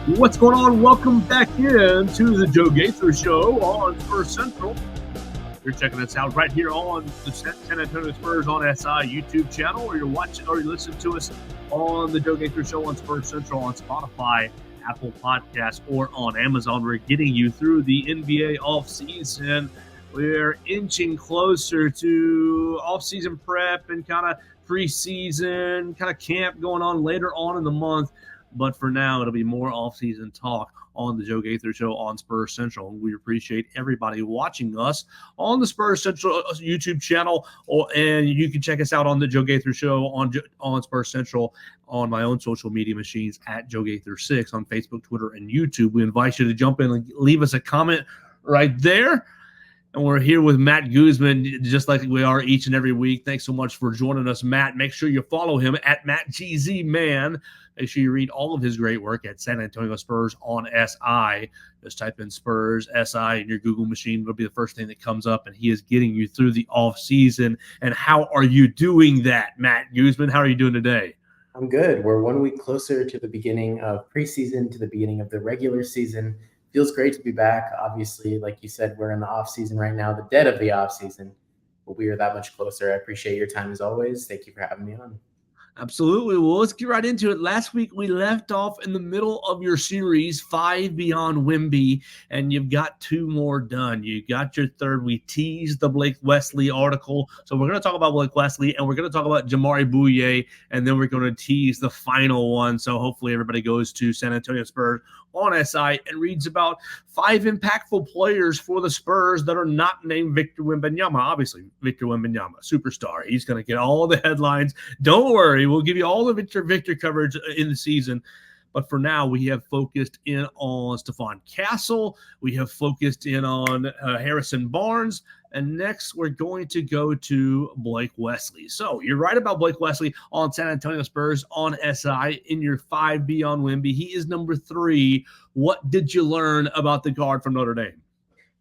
What's going on? Welcome back in to the Joe Gaither Show on Spurs Central. You're checking us out right here on the San Antonio Spurs on SI YouTube channel, or you're watching or you're listening to us on the Joe Gaither Show on Spurs Central on Spotify, Apple Podcasts, or on Amazon. We're getting you through the NBA offseason. We're inching closer to offseason prep and kind of preseason, kind of camp going on later on in the month. But for now, it'll be more off-season talk on the Joe Gaither Show on Spurs Central. We appreciate everybody watching us on the Spurs Central YouTube channel, and you can check us out on the Joe Gaither Show on Spurs Central on my own social media machines at Joe Gaither6 on Facebook, Twitter, and YouTube. We invite you to jump in and leave us a comment right there. And we're here with Matt Guzman, just like we are each and every week. Thanks so much for joining us, Matt. Make sure you follow him at MattGZMan. Make sure you read all of his great work at San Antonio Spurs on SI. Just type in Spurs SI in your Google machine. It'll be the first thing that comes up, and he is getting you through the off season. And how are you doing that, Matt Guzman? How are you doing today? I'm good. We're 1 week closer to the beginning of preseason, to the beginning of the regular season. Feels great to be back. Obviously, like you said, we're in the off season right now, the dead of the off season, but we are that much closer. I appreciate your time as always. Thank you for having me on. Absolutely. Well, let's get right into it. Last week, we left off in the middle of your series, 5 Beyond Wemby, and you've got 2 more done. You got your third. We teased the Blake Wesley article. So we're going to talk about Blake Wesley, and we're going to talk about Jamari Bouye, and then we're going to tease the final one. So hopefully everybody goes to San Antonio Spurs on SI and reads about 5 impactful players for the Spurs that are not named Victor Wembanyama. Obviously, Victor Wembanyama, superstar. He's going to get all the headlines. Don't worry. We'll give you all the Victor coverage in the season. But for now, we have focused in on Stephon Castle. We have focused in on Harrison Barnes. And next, we're going to go to Blake Wesley. So you're right about Blake Wesley on San Antonio Spurs on SI in your 5 Beyond Wemby. He is number 3. What did you learn about the guard from Notre Dame?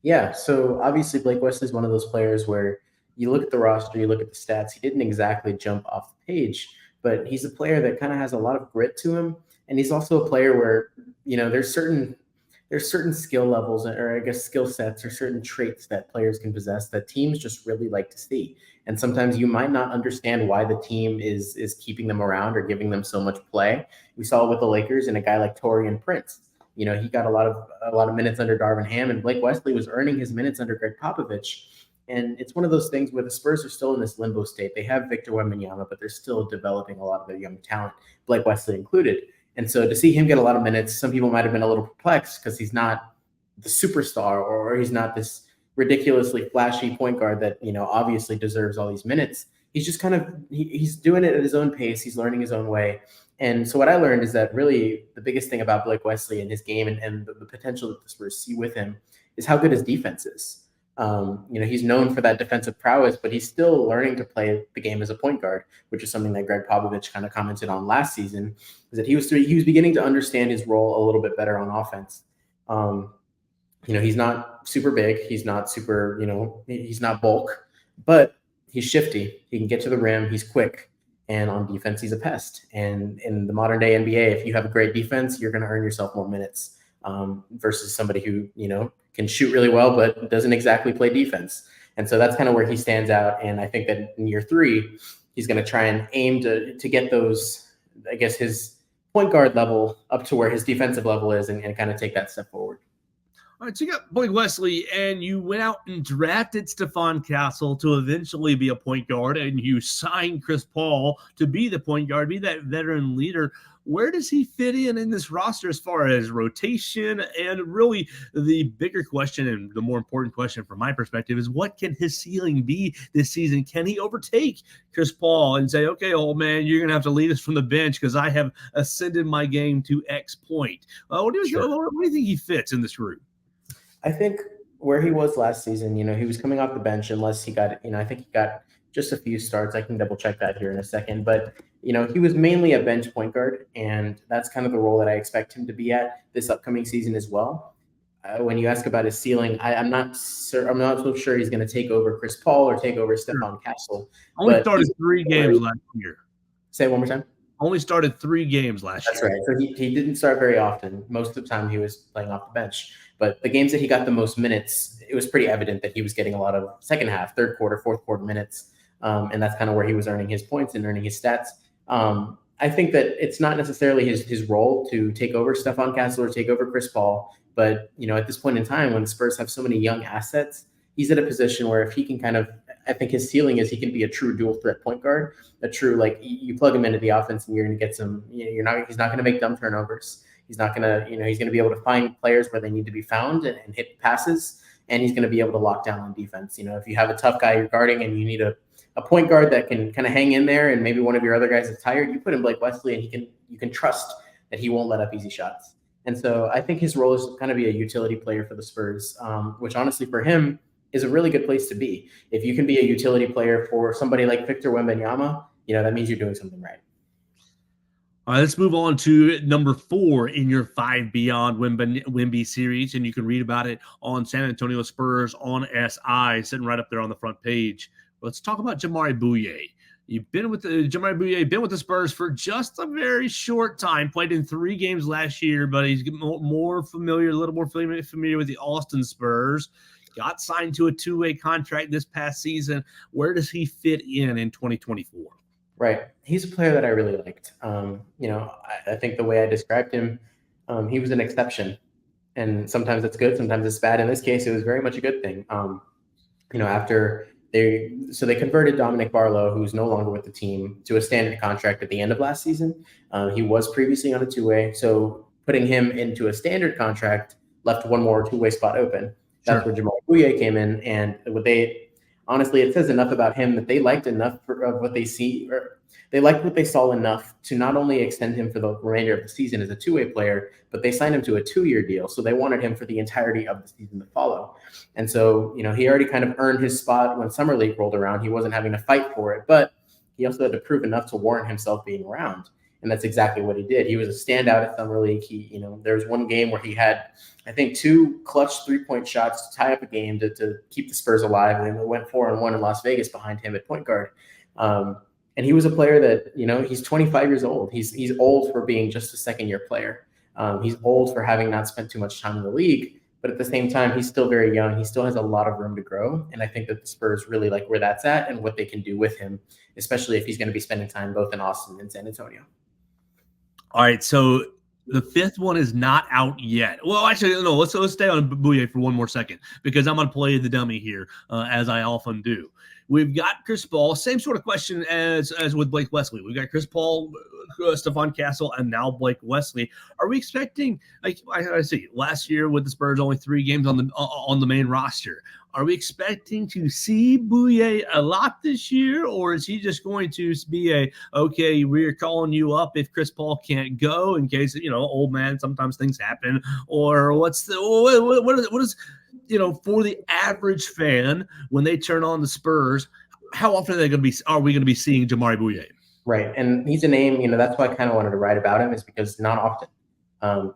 Yeah, so obviously Blake Wesley is one of those players where you look at the roster, you look at the stats. He didn't exactly jump off the page, but he's a player that kind of has a lot of grit to him. And he's also a player where, there's certain skill levels, or I guess skill sets, or certain traits that players can possess that teams just really like to see. And sometimes you might not understand why the team is keeping them around or giving them so much play. We saw it with the Lakers and a guy like Taurean Prince. He got a lot of minutes under Darvin Ham, and Blake Wesley was earning his minutes under Greg Popovich. And it's one of those things where the Spurs are still in this limbo state. They have Victor Wembanyama, but they're still developing a lot of their young talent, Blake Wesley included. And so to see him get a lot of minutes, some people might have been a little perplexed because he's not the superstar, or he's not this ridiculously flashy point guard that, obviously deserves all these minutes. He's just he's doing it at his own pace. He's learning his own way. And so what I learned is that really the biggest thing about Blake Wesley and his game and the potential that the Spurs see with him is how good his defense is. He's known for that defensive prowess, but he's still learning to play the game as a point guard, which is something that Greg Popovich kind of commented on last season, is that he was beginning to understand his role a little bit better on offense. He's not super big. He's not super, he's not bulk, but he's shifty. He can get to the rim. He's quick. And on defense, he's a pest. And in the modern day NBA, if you have a great defense, you're going to earn yourself more minutes versus somebody who, can shoot really well, but doesn't exactly play defense. And so that's kind of where he stands out. And I think that in year 3, he's going to try and aim to get those, I guess, his point guard level up to where his defensive level is and kind of take that step forward. All right, so you got Blake Wesley, and you went out and drafted Stephon Castle to eventually be a point guard, and you signed Chris Paul to be the point guard, be that veteran leader. Where does he fit in this roster as far as rotation? And really the bigger question, and the more important question from my perspective, is what can his ceiling be this season? Can he overtake Chris Paul and say, okay, old man, you're going to have to lead us from the bench because I have ascended my game to X point? What do you think he fits in this group? I think where he was last season, he was coming off the bench unless he got, I think he got just a few starts. I can double check that here in a second. But, he was mainly a bench point guard, and that's kind of the role that I expect him to be at this upcoming season as well. When you ask about his ceiling, I'm not so sure he's going to take over Chris Paul or take over Stephon Castle. Only started 3 games last year. Say it one more time. Only started 3 games last year. That's right. So he didn't start very often. Most of the time he was playing off the bench. But the games that he got the most minutes, it was pretty evident that he was getting a lot of second half, third quarter, fourth quarter minutes. And that's kind of where he was earning his points and earning his stats. I think that it's not necessarily his role to take over Stephon Castle or take over Chris Paul. But, at this point in time, when the Spurs have so many young assets, he's at a position where if he can I think his ceiling is he can be a true dual threat point guard, a true, like, you plug him into the offense and you're going to get some, he's not going to make dumb turnovers. He's not going to, he's going to be able to find players where they need to be found and hit passes. And he's going to be able to lock down on defense. If you have a tough guy you're guarding and you need a point guard that can kind of hang in there and maybe one of your other guys is tired, you put in Blake Wesley and you can trust that he won't let up easy shots. And so I think his role is to kind of be a utility player for the Spurs, which honestly for him is a really good place to be. If you can be a utility player for somebody like Victor Wembanyama, that means you're doing something right. All right, let's move on to number 4 in your 5 Beyond Wemby series, and you can read about it on San Antonio Spurs on SI, sitting right up there on the front page. Let's talk about Jamaree Bouyea. Jamaree Bouyea been with the Spurs for just a very short time. Played in 3 games last year, but he's a little more familiar with the Austin Spurs. Got signed to a 2-way contract this past season. Where does he fit in 2024? Right. He's a player that I really liked. I think the way I described him, he was an exception. And sometimes it's good, sometimes it's bad. In this case, it was very much a good thing. After they converted Dominic Barlow, who's no longer with the team, to a standard contract at the end of last season. He was previously on a 2-way. So putting him into a standard contract left one more 2-way spot open. That's where Jamaree Bouyea came in, and honestly, it says enough about him that they liked enough of what they see, or they liked what they saw enough to not only extend him for the remainder of the season as a 2-way player, but they signed him to a 2-year deal. So they wanted him for the entirety of the season to follow. And so, he already kind of earned his spot when Summer League rolled around. He wasn't having to fight for it, but he also had to prove enough to warrant himself being around. And that's exactly what he did. He was a standout at Summer League. There was one game where he had, I think, 2 clutch 3-point shots to tie up a game to keep the Spurs alive. And then we went 4-1 in Las Vegas behind him at point guard. And he was a player that, he's 25 years old. He's old for being just a second-year player. He's old for having not spent too much time in the league. But at the same time, he's still very young. He still has a lot of room to grow. And I think that the Spurs really like where that's at and what they can do with him, especially if he's going to be spending time both in Austin and San Antonio. All right, so the 5th one is not out yet. Well, actually, no, let's stay on Bouyea for one more second because I'm going to play the dummy here, as I often do. We've got Chris Paul, same sort of question as with Blake Wesley. We've got Chris Paul, Stephon Castle, and now Blake Wesley. Are we expecting, like I see, last year with the Spurs, only 3 games on the main roster. Are we expecting to see Bouyea a lot this year, or is he just going to be okay, we're calling you up if Chris Paul can't go in case, old man, sometimes things happen, or what is for the average fan when they turn on the Spurs, how often are we going to be seeing Jamaree Bouyea? Right. And he's a name, that's why I kind of wanted to write about him, is because not often.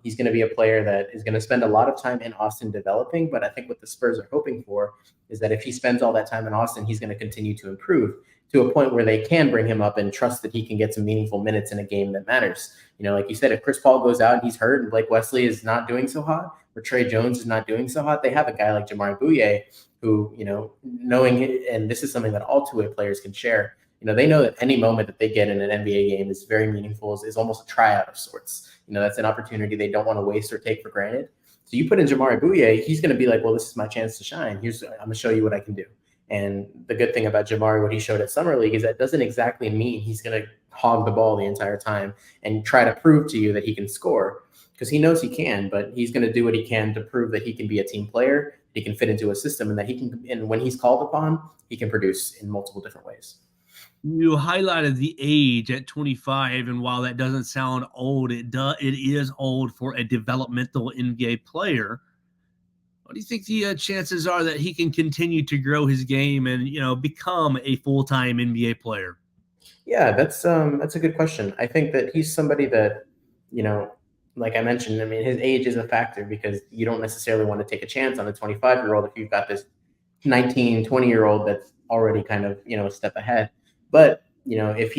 He's going to be a player that is going to spend a lot of time in Austin developing. But I think what the Spurs are hoping for is that if he spends all that time in Austin, he's going to continue to improve to a point where they can bring him up and trust that he can get some meaningful minutes in a game that matters. Like you said, if Chris Paul goes out and he's hurt and Blake Wesley is not doing so hot, or Trey Jones is not doing so hot, they have a guy like Jamaree Bouyea who, knowing it, and this is something that all 2-way players can share, they know that any moment that they get in an NBA game is very meaningful, is almost a tryout of sorts. That's an opportunity they don't want to waste or take for granted. So you put in Jamaree Bouyea, he's going to be like, well, this is my chance to shine. I'm going to show you what I can do. And the good thing about Jamaree, what he showed at Summer League, is that doesn't exactly mean he's going to hog the ball the entire time and try to prove to you that he can score, because he knows he can, but he's going to do what he can to prove that he can be a team player, he can fit into a system, and that he can, and when he's called upon, he can produce in multiple different ways. You highlighted the age at 25, and while that doesn't sound old, it is old for a developmental NBA player. What do you think the chances are that he can continue to grow his game and become a full-time NBA player? Yeah, that's a good question. I think that he's somebody that, like I mentioned, his age is a factor because you don't necessarily want to take a chance on a 25-year-old if you've got this 19, 20-year-old that's already kind of, a step ahead. But, if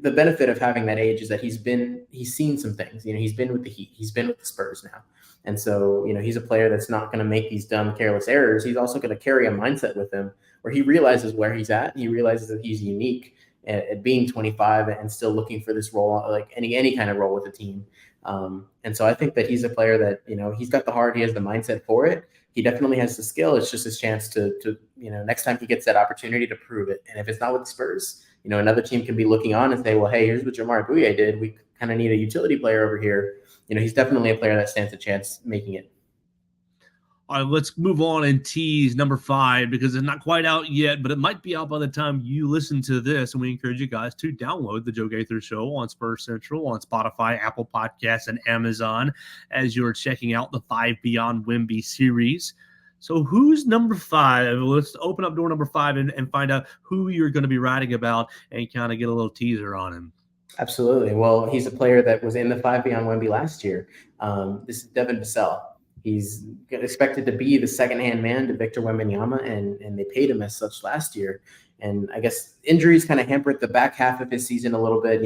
the benefit of having that age is that he's seen some things. He's been with the Heat, he's been with the Spurs now. And so, he's a player that's not going to make these dumb, careless errors. He's also going to carry a mindset with him where he realizes where he's at. He realizes that he's unique at being 25 and still looking for this role, like any kind of role with the team. And so I think that he's a player that, he's got the heart, he has the mindset for it. He definitely has the skill. It's just his chance to next time he gets that opportunity to prove it. And if it's not with the Spurs, another team can be looking on and say, well, hey, here's what Jamar Bouye did. We kind of need a utility player over here. He's definitely a player that stands a chance making it. All right, let's move on and tease number 5 because it's not quite out yet, but it might be out by the time you listen to this. And we encourage you guys to download the Joe Gaither Show on Spur Central, on Spotify, Apple Podcasts, and Amazon as you're checking out the 5 Beyond Wemby series. So who's number 5? Let's open up door number 5 and find out who you're going to be writing about and kind of get a little teaser on him. Absolutely. Well, he's a player that was in the 5 Beyond Wemby last year. This is Devin Vassell. He's expected to be the second-hand man to Victor Wembanyama, and they paid him as such last year. And I guess injuries kind of hampered the back half of his season a little bit.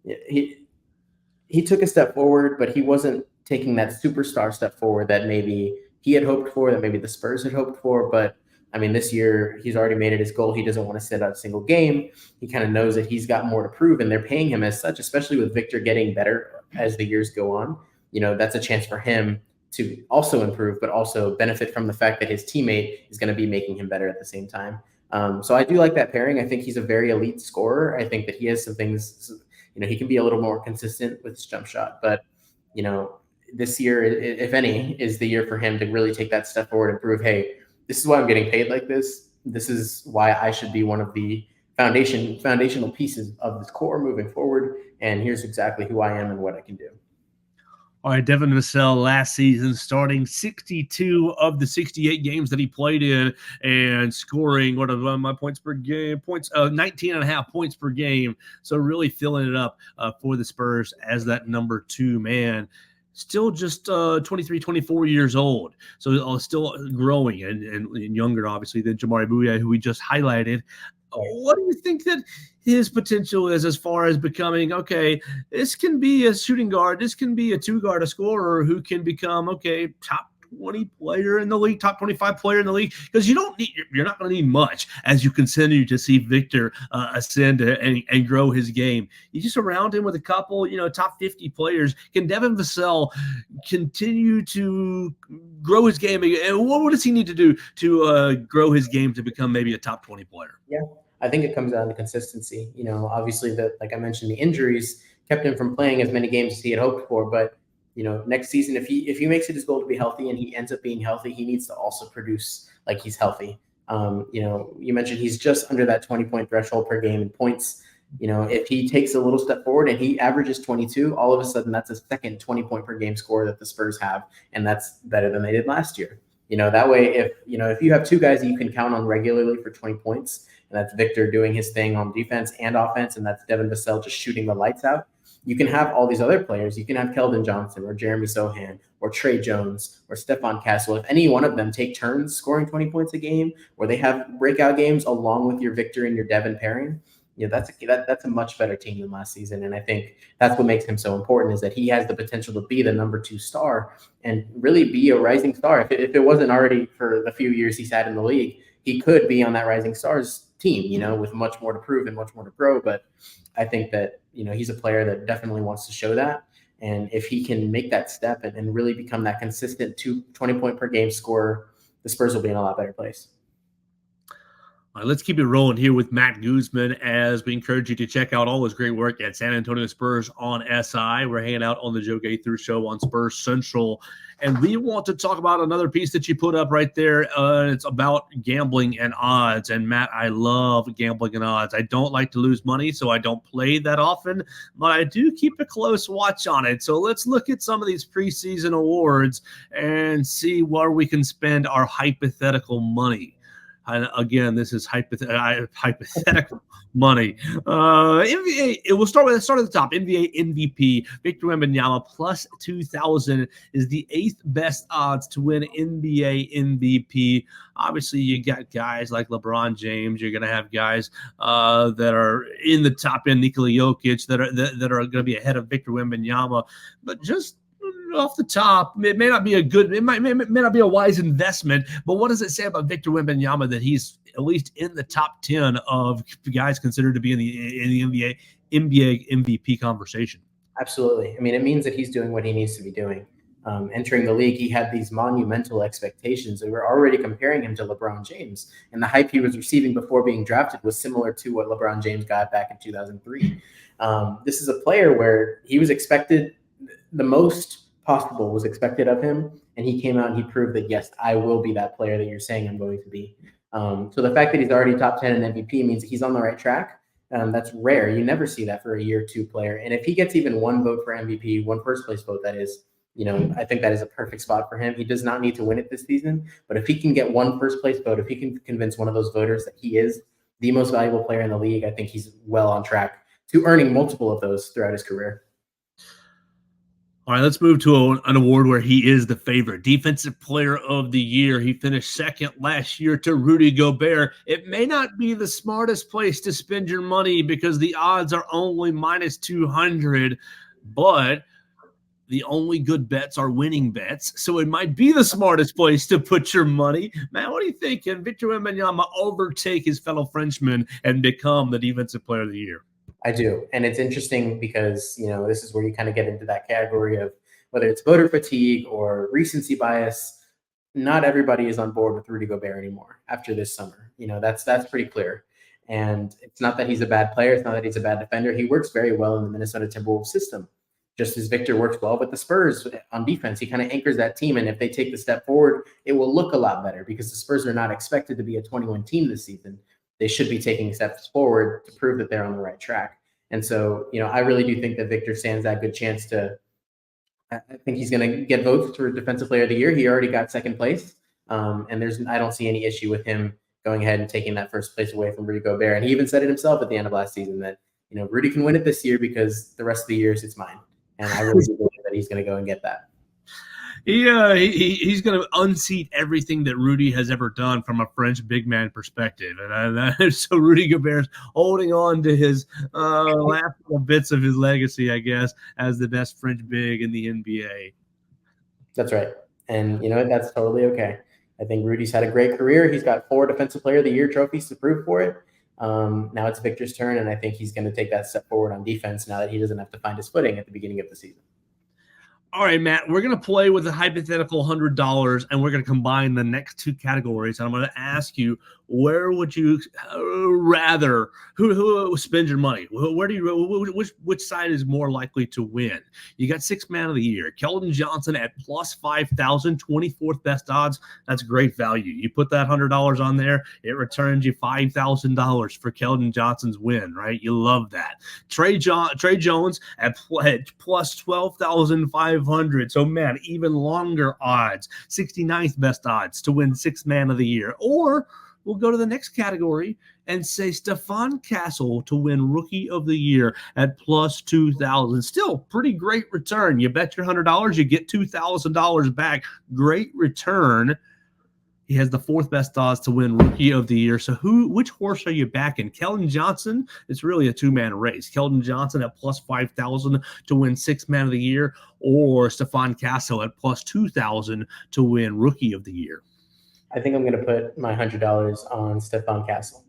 He took a step forward, but he wasn't taking that superstar step forward that maybe he had hoped for, that maybe the Spurs had hoped for. But I mean, this year he's already made it his goal. He doesn't want to sit out a single game. He kind of knows that he's got more to prove, and they're paying him as such, especially with Victor getting better as the years go on. That's a chance for him to also improve, but also benefit from the fact that his teammate is going to be making him better at the same time. So I do like that pairing. I think he's a very elite scorer. I think that he has some things, he can be a little more consistent with his jump shot, but, this year, if any, is the year for him to really take that step forward and prove, hey, this is why I'm getting paid like this. This is why I should be one of the foundational pieces of this core moving forward. And here's exactly who I am and what I can do. All right, Devin Vassell last season starting 62 of the 68 games that he played in and scoring my points per game, 19.5 points per game. So really filling it up for the Spurs as that number 2 man. Still just 23, 24 years old. So still growing and younger, obviously, than Jamar Bouye, who we just highlighted. What do you think that his potential is as far as becoming, okay, this can be a shooting guard, this can be a 2-guard, a scorer who can become, okay, top 20 player in the league, top 25 player in the league? Because you're not going to need much as you continue to see Victor ascend and grow his game. You just surround him with a couple, top 50 players. Can Devin Vassell continue to grow his game? And what does he need to do to grow his game to become maybe a top 20 player? Yeah, I think it comes down to consistency. Obviously, like I mentioned, the injuries kept him from playing as many games as he had hoped for, but next season, if he makes it his goal to be healthy and he ends up being healthy, he needs to also produce like he's healthy. You mentioned he's just under that 20-point threshold per game in points. If he takes a little step forward and he averages 22, all of a sudden that's a second 20-point per game score that the Spurs have, and that's better than they did last year. That way, if you have 2 guys that you can count on regularly for 20 points, and that's Victor doing his thing on defense and offense, and that's Devin Vassell just shooting the lights out. You can have all these other players. You can have Keldon Johnson or Jeremy Sohan or Trey Jones or Stephon Castle. If any one of them take turns scoring 20 points a game, or they have breakout games along with your Victor and your Devin pairing, that's a much better team than last season. And I think that's what makes him so important, is that he has the potential to be the number 2 star and really be a rising star. If it wasn't already for the few years he's had in the league, he could be on that rising stars team, with much more to prove and much more to grow. But I think that, he's a player that definitely wants to show that. And if he can make that step and really become that consistent 20-point per game scorer, the Spurs will be in a lot better place. All right, let's keep it rolling here with Matt Guzman as we encourage you to check out all his great work at San Antonio Spurs on SI. We're hanging out on the Joe Gaither Show on Spurs Central. And we want to talk about another piece that you put up right there. It's about gambling and odds. And Matt, I love gambling and odds. I don't like to lose money, so I don't play that often, but I do keep a close watch on it. So let's look at some of these preseason awards and see where we can spend our hypothetical money. And again, this is hypothetical money. NBA, it will start at the top. NBA MVP Victor Wembanyama plus 2,000 is the 8th best odds to win NBA MVP. Obviously, you got guys like LeBron James. You're going to have guys that are in the top end, Nikola Jokic, that are going to be ahead of Victor Wembanyama. But just off the top, it may not be not be a wise investment, but what does it say about Victor Wembanyama that he's at least in the top 10 of guys considered to be in the NBA MVP conversation? Absolutely. I mean, it means that he's doing what he needs to be doing. Entering the league, he had these monumental expectations, and we're already comparing him to LeBron James. And the hype he was receiving before being drafted was similar to what LeBron James got back in 2003. This is a player where he was expected, the most possible was expected of him, and he came out and he proved that, yes, I will be that player that you're saying I'm going to be. So the fact that he's already top 10 in MVP means he's on the right track. That's rare. You never see that for a year 2 player. And if he gets even one vote for MVP, one first place vote, that is, I think that is a perfect spot for him. He does not need to win it this season, but if he can get one first place vote, if he can convince one of those voters that he is the most valuable player in the league, I think he's well on track to earning multiple of those throughout his career. All right, let's move to an award where he is the favorite. Defensive Player of the Year. He finished second last year to Rudy Gobert. It may not be the smartest place to spend your money because the odds are only minus 200, but the only good bets are winning bets, so it might be the smartest place to put your money. Matt, what do you think? Can Victor Wembanyama overtake his fellow Frenchman and become the Defensive Player of the Year? I do. And it's interesting because, this is where you kind of get into that category of whether it's voter fatigue or recency bias. Not everybody is on board with Rudy Gobert anymore after this summer. That's pretty clear. And it's not that he's a bad player. It's not that he's a bad defender. He works very well in the Minnesota Timberwolves system. Just as Victor works well with the Spurs on defense, he kind of anchors that team. And if they take the step forward, it will look a lot better because the Spurs are not expected to be a 21 team this season. They should be taking steps forward to prove that they're on the right track. And so, I really do think that Victor stands that good chance to, I think he's going to get votes for Defensive Player of the Year. He already got second place. And I don't see any issue with him going ahead and taking that first place away from Rudy Gobert. And he even said it himself at the end of last season that, Rudy can win it this year because the rest of the years it's mine. And I really do believe that he's going to go and get that. Yeah, he's going to unseat everything that Rudy has ever done from a French big man perspective. And so Rudy Gobert's holding on to his last little bits of his legacy, I guess, as the best French big in the NBA. That's right. And, that's totally okay. I think Rudy's had a great career. He's got 4 Defensive Player of the Year trophies to prove for it. Now it's Victor's turn, and I think he's going to take that step forward on defense now that he doesn't have to find his footing at the beginning of the season. All right, Matt, we're going to play with a hypothetical $100, and we're going to combine the next 2 categories. And I'm going to ask you, where would you rather who spend your money? Where do you which side is more likely to win? You got 6th man of the year, Keldon Johnson at plus 5,000, 24th best odds. That's great value. You put that $100 on there, it returns you $5,000 for Keldon Johnson's win, right? You love that. Trey Jones at plus 12,500. So man, even longer odds, 69th best odds to win 6th man of the year. Or we'll go to the next category and say Stephon Castle to win Rookie of the Year at plus 2,000. Still pretty great return. You bet your $100, you get $2,000 back. Great return. He has the 4th best odds to win Rookie of the Year. So which horse are you backing? Keldon Johnson? It's really a 2-man race. Keldon Johnson at plus 5,000 to win 6th man of the year, or Stephon Castle at plus 2,000 to win Rookie of the Year. I think I'm going to put my $100 on Stephon Castle.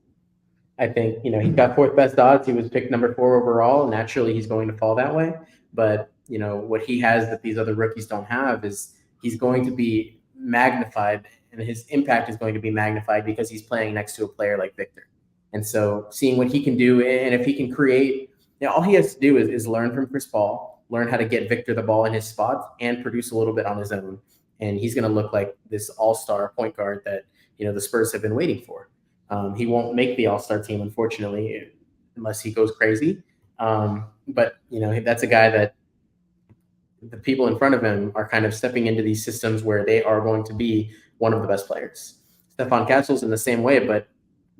I think, he's got 4th best odds. He was picked number 4 overall. Naturally, he's going to fall that way. But, what he has that these other rookies don't have is he's going to be magnified, and his impact is going to be magnified because he's playing next to a player like Victor. And so seeing what he can do, and if he can create, all he has to do is learn from Chris Paul, learn how to get Victor the ball in his spots, and produce a little bit on his own. And he's going to look like this all-star point guard that, the Spurs have been waiting for. He won't make the all-star team, unfortunately, unless he goes crazy. But, that's a guy that the people in front of him are kind of stepping into these systems where they are going to be one of the best players. Stephon Castle's in the same way, but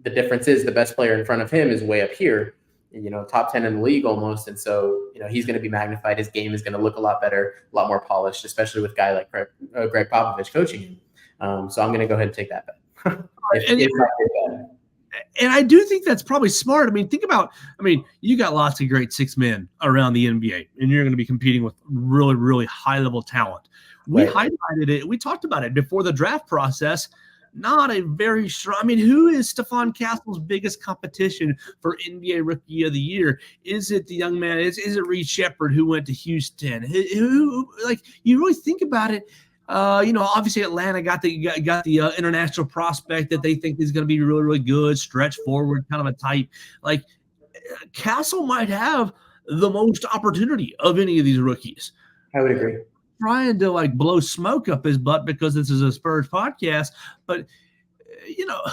the difference is the best player in front of him is way up here, top 10 in the league almost. And so, he's going to be magnified. His game is going to look a lot better, a lot more polished, especially with a guy like Greg Popovich coaching him. So I'm going to go ahead and take that bet. And I do think that's probably smart. Think about, you got lots of great six men around the NBA, and you're going to be competing with really, really high-level talent. We highlighted it. We talked about it before the draft process. Not a very strong. Who is Stephon Castle's biggest competition for NBA Rookie of the Year? Is it the young man? Is it Reed Shepherd who went to Houston? Who you really think about it? Obviously Atlanta got the international prospect that they think is going to be really, really good, stretch forward kind of a type. Castle might have the most opportunity of any of these rookies. I would agree. Trying to blow smoke up his butt because this is a Spurs podcast, but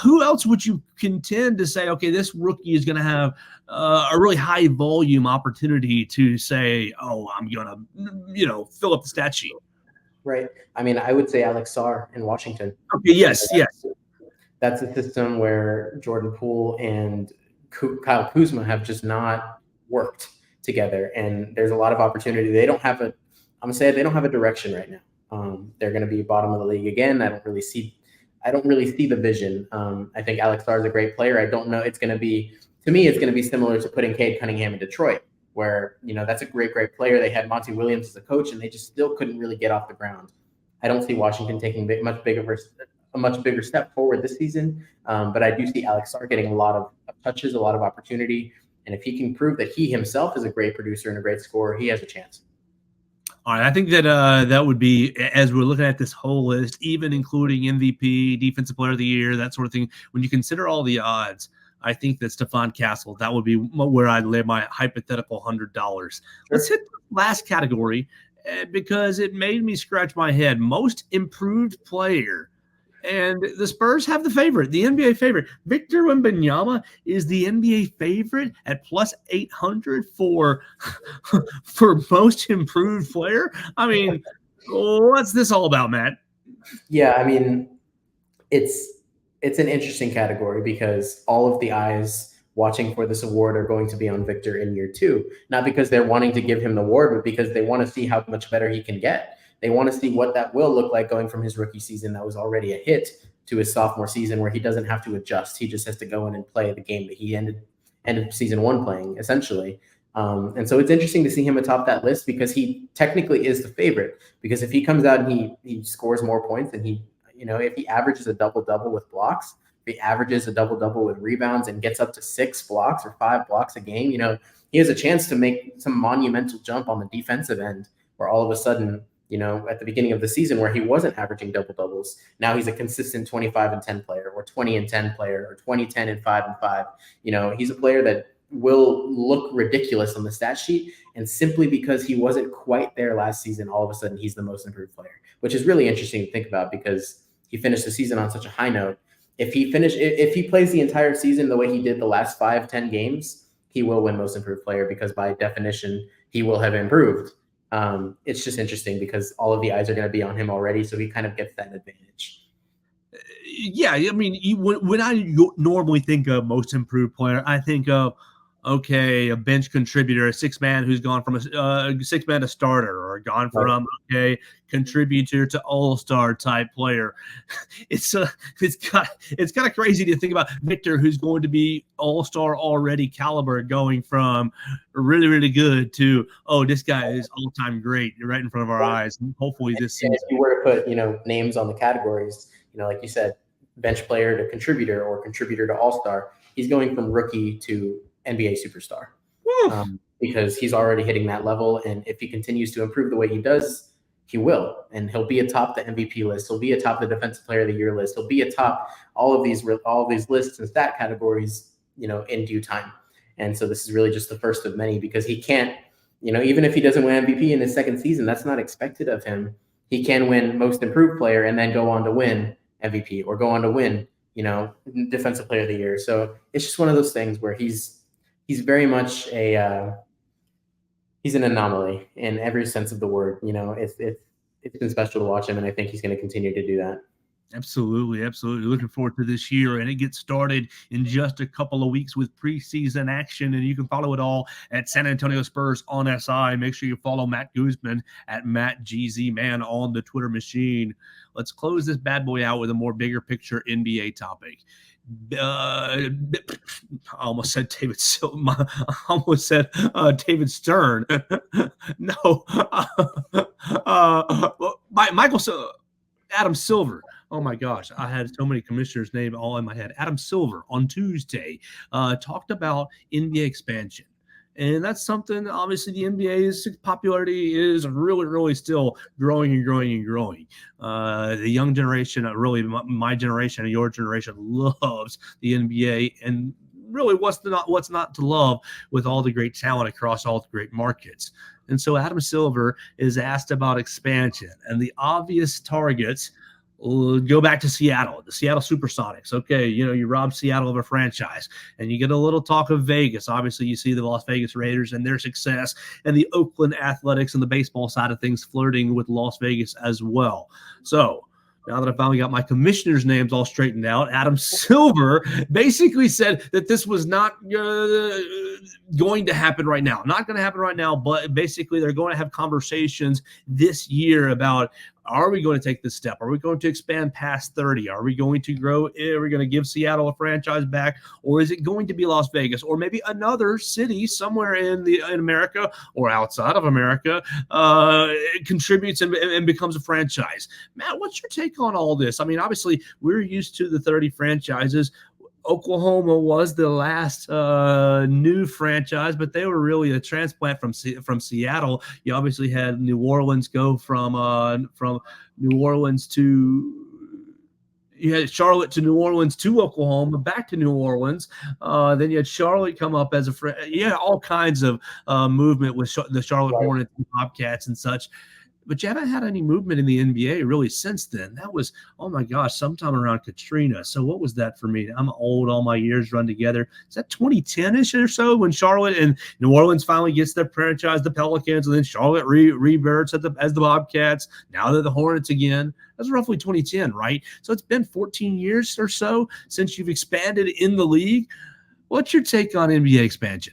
who else would you contend to say, okay, this rookie is going to have a really high volume opportunity to say, oh, I'm going to, fill up the stat sheet. Right. I would say Alex Sarr in Washington. Okay. Yes. That's a system where Jordan Poole and Kyle Kuzma have just not worked together, and there's a lot of opportunity. They don't have a direction right now. They're going to be bottom of the league again. I don't really see the vision. I think Alex Sarr is a great player. I don't know. It's going to be similar to putting Cade Cunningham in Detroit, where, that's a great player. They had Monty Williams as a coach, and they just still couldn't really get off the ground. I don't see Washington taking a much bigger step forward this season. But I do see Alex Sarr getting a lot of touches, a lot of opportunity. And if he can prove that he himself is a great producer and a great scorer, he has a chance. All right, I think that that would be, as we're looking at this whole list, even including MVP, Defensive Player of the Year, that sort of thing, when you consider all the odds, I think that Stephon Castle, that would be where I'd lay my hypothetical $100. Sure. Let's hit the last category because it made me scratch my head. Most improved player. And the Spurs have the favorite, the NBA favorite. Victor Wembanyama is the NBA favorite at plus 800 for most improved player. What's this all about, Matt? Yeah, it's an interesting category because all of the eyes watching for this award are going to be on Victor in year 2, not because they're wanting to give him the award, but because they want to see how much better he can get. They want to see what that will look like going from his rookie season that was already a hit to his sophomore season, where he doesn't have to adjust. He just has to go in and play the game that he ended season 1 playing, essentially. And so it's interesting to see him atop that list because he technically is the favorite. Because if he comes out and he scores more points and if he averages a double-double with blocks, if he averages a double-double with rebounds and gets up to 6 blocks or 5 blocks a game, he has a chance to make some monumental jump on the defensive end, where all of a sudden, at the beginning of the season where he wasn't averaging double-doubles, now he's a consistent 25-10 player or 20-10 player or 20-10 and 5-5. He's a player that will look ridiculous on the stat sheet. And simply because he wasn't quite there last season, all of a sudden he's the most improved player, which is really interesting to think about because he finished the season on such a high note. If he plays the entire season the way he did the last 5-10 games, he will win most improved player because by definition, he will have improved. It's just interesting because all of the eyes are going to be on him already, so he kind of gets that advantage. Yeah, when I normally think of most improved player, I think of, okay, a bench contributor, a six-man who's gone from a six-man to starter, or gone from, okay, contributor to all-star type player. It's kind of crazy to think about Victor, who's going to be all-star already caliber, going from really, really good to, oh, this guy is all-time great right in front of our eyes. And hopefully this season. If you were to put, names on the categories, like you said, bench player to contributor or contributor to all-star, he's going from rookie to NBA superstar because he's already hitting that level. And if he continues to improve the way he does, he will. And he'll be atop the MVP list. He'll be atop the Defensive Player of the Year list. He'll be atop all of these lists and stat categories, in due time. And so this is really just the first of many because he can't, even if he doesn't win MVP in his second season, that's not expected of him. He can win most improved player and then go on to win MVP or go on to win, Defensive Player of the Year. So it's just one of those things where he's very much he's an anomaly in every sense of the word. It's been special to watch him, and I think he's going to continue to do that. Absolutely, absolutely. Looking forward to this year, and it gets started in just a couple of weeks with preseason action, and you can follow it all at San Antonio Spurs on SI. Make sure you follow Matt Guzman at MattGZMan on the Twitter machine. Let's close this bad boy out with a more bigger picture NBA topic. I almost said David Silver. I almost said David Stern. No, Michael Adam Silver. Oh my gosh, I had so many commissioners' names all in my head. Adam Silver on Tuesday talked about NBA expansion. And that's something, obviously, the NBA's popularity is really, really still growing and growing and growing. The young generation, really my generation and your generation, loves the NBA. And really, what's not to love with all the great talent across all the great markets? And so Adam Silver is asked about expansion, and the obvious targets go back to Seattle, the Seattle Supersonics. Okay, you rob Seattle of a franchise, and you get a little talk of Vegas. Obviously, you see the Las Vegas Raiders and their success, and the Oakland Athletics and the baseball side of things flirting with Las Vegas as well. So now that I finally got my commissioners' names all straightened out, Adam Silver basically said that this was not going to happen right now. Not going to happen right now, but basically they're going to have conversations this year about, are we going to take this step? Are we going to expand past 30? Are we going to grow? Are we going to give Seattle a franchise back? Or is it going to be Las Vegas? Or maybe another city somewhere in America or outside of America contributes and becomes a franchise? Matt, what's your take on all this? I mean, obviously, we're used to the 30 franchises. Oklahoma was the last new franchise, but they were really a transplant from Seattle. You obviously had New Orleans go from New Orleans to you had Charlotte to New Orleans to Oklahoma, back to New Orleans. Then you had Charlotte come up as all kinds of movement with the Charlotte Hornets and Bobcats and such. But you haven't had any movement in the NBA really since then. That was, oh my gosh, sometime around Katrina. So what was that for me? I'm old, all my years run together. Is that 2010-ish or so when Charlotte and New Orleans finally gets their franchise, the Pelicans, and then Charlotte reverts as the Bobcats. Now they're the Hornets again. That's roughly 2010, right? So it's been 14 years or so since you've expanded in the league. What's your take on NBA expansion?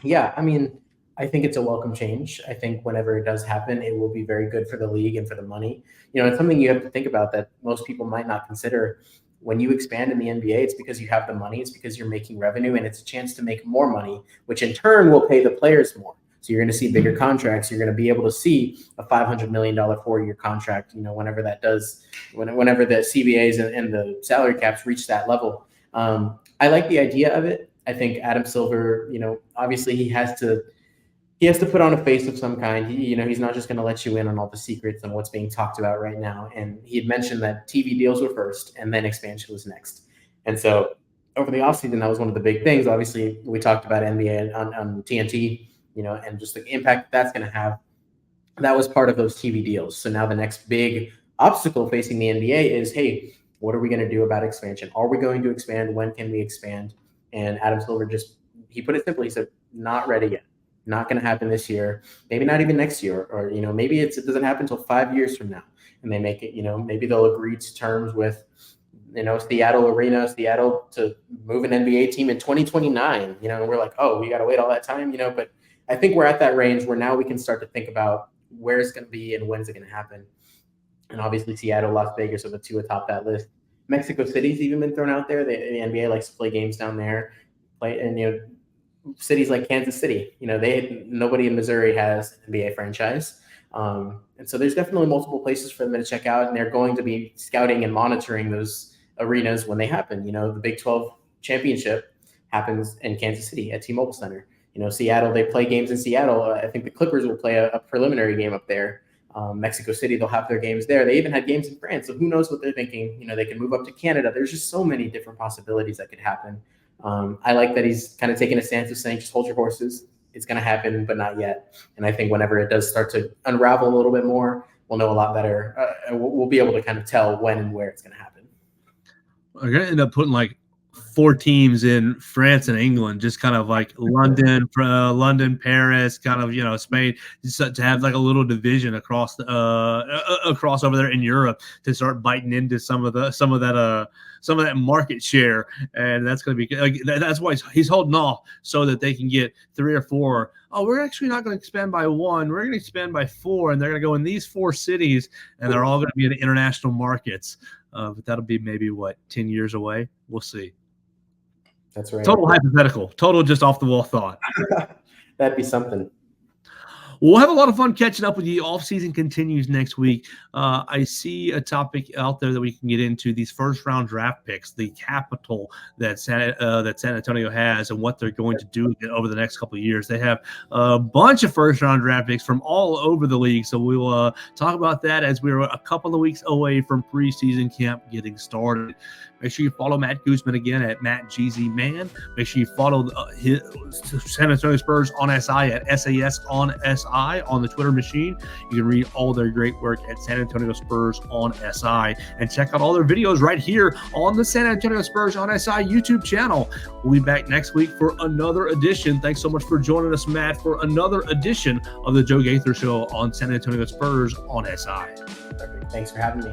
Yeah, I mean, I think it's a welcome change. I think whenever it does happen, it will be very good for the league and for the money. It's something you have to think about that most people might not consider. When you expand in the NBA, it's because you have the money, it's because you're making revenue, and it's a chance to make more money, which in turn will pay the players more. So you're going to see bigger contracts. You're going to be able to see a $500 million 4-year contract, whenever that does, whenever the CBAs and the salary caps reach that level. I like the idea of it. I think Adam Silver, obviously he has to put on a face of some kind. He's not just going to let you in on all the secrets and what's being talked about right now. And he had mentioned that TV deals were first and then expansion was next. And so over the offseason, that was one of the big things. Obviously, we talked about NBA on TNT, and just the impact that's going to have. That was part of those TV deals. So now the next big obstacle facing the NBA is, hey, what are we going to do about expansion? Are we going to expand? When can we expand? And Adam Silver he put it simply. He said, not ready yet. Not going to happen this year, maybe not even next year, or maybe it doesn't happen until 5 years from now, and they make it. Maybe they'll agree to terms with Seattle to move an NBA team in 2029. And we're like, oh, we got to wait all that time. But I think we're at that range where now we can start to think about where it's going to be and when's it going to happen. And obviously, Seattle, Las Vegas are the two atop that list. Mexico City's even been thrown out there. The NBA likes to play games down there, cities like Kansas City, nobody in Missouri has an NBA franchise. And so there's definitely multiple places for them to check out, and they're going to be scouting and monitoring those arenas when they happen. The Big 12 championship happens in Kansas City at T-Mobile Center. Seattle, they play games in Seattle. I think the Clippers will play a preliminary game up there. Mexico City, they'll have their games there. They even had games in France. So who knows what they're thinking? They can move up to Canada. There's just so many different possibilities that could happen. I like that he's kind of taking a stance of saying, just hold your horses. It's going to happen, but not yet. And I think whenever it does start to unravel a little bit more, we'll know a lot better. We'll be able to kind of tell when and where it's going to happen. Are going to end up putting like 4 teams in France and England, just kind of like London, Paris, kind of, Spain, just to have like a little division across over there in Europe to start biting into some of that market share. And that's going to be like, that's why he's holding off, so that they can get 3 or 4. Oh, we're actually not going to expand by 1. We're going to expand by 4, and they're going to go in these 4 cities, and they're all going to be in international markets. But that'll be maybe 10 years away. We'll see. That's right. Total hypothetical. Total just off the wall thought. That'd be something. We'll have a lot of fun catching up with you. Offseason continues next week. I see a topic out there that we can get into, these first-round draft picks, the capital that San Antonio has and what they're going to do over the next couple of years. They have a bunch of first-round draft picks from all over the league, so we will talk about that as we're a couple of weeks away from preseason camp getting started. Make sure you follow Matt Guzman again at MattGZMan. Make sure you follow his San Antonio Spurs on SI at SAS on SI on the Twitter machine. You can read all their great work at San Antonio Spurs on SI, and check out all their videos right here on the San Antonio Spurs on SI YouTube channel. We'll be back next week for another edition. Thanks so much for joining us, Matt, for another edition of the Joe Gaither Show on San Antonio Spurs on SI. Perfect. Thanks for having me.